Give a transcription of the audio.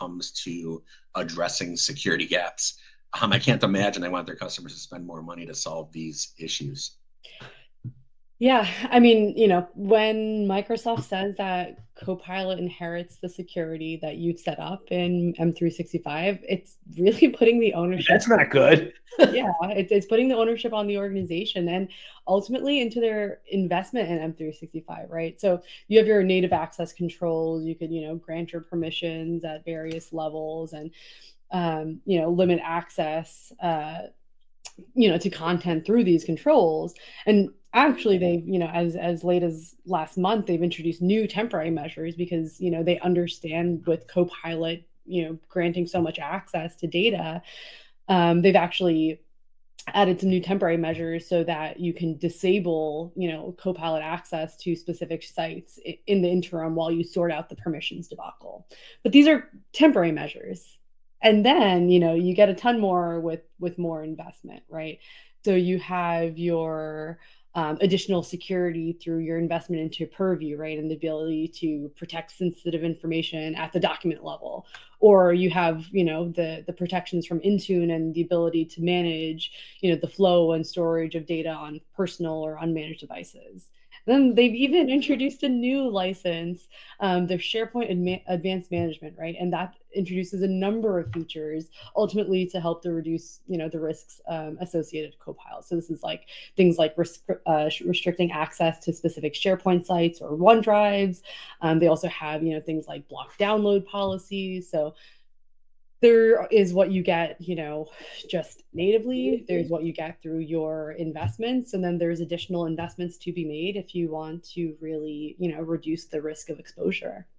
comes to addressing security gaps. I can't imagine they want their customers to spend more money to solve these issues. Yeah, I mean, when Microsoft says that Copilot inherits the security that you've set up in M365, it's really putting the ownership. That's not good. Yeah, it's putting the ownership on the organization and ultimately into their investment in M365, right? So you have your native access controls. You could, grant your permissions at various levels and, limit access, to content through these controls. And actually, they've, as late as last month, they've introduced new temporary measures because, they understand with Copilot, granting so much access to data, they've actually added some new temporary measures so that you can disable, Copilot access to specific sites in the interim while you sort out the permissions debacle. But these are temporary measures. And then, you get a ton more with more investment, right? So you have your additional security through your investment into Purview, right? And the ability to protect sensitive information at the document level. Or you have, the protections from Intune and the ability to manage, the flow and storage of data on personal or unmanaged devices. Then they've even introduced a new license, the SharePoint Advanced Management, right? And that introduces a number of features, ultimately to help to reduce, the risks associated with Copilot. So this is like things like restricting access to specific SharePoint sites or OneDrives. They also have, things like block download policies. So there is what you get, just natively. There's what you get through your investments. And then there's additional investments to be made if you want to really, reduce the risk of exposure.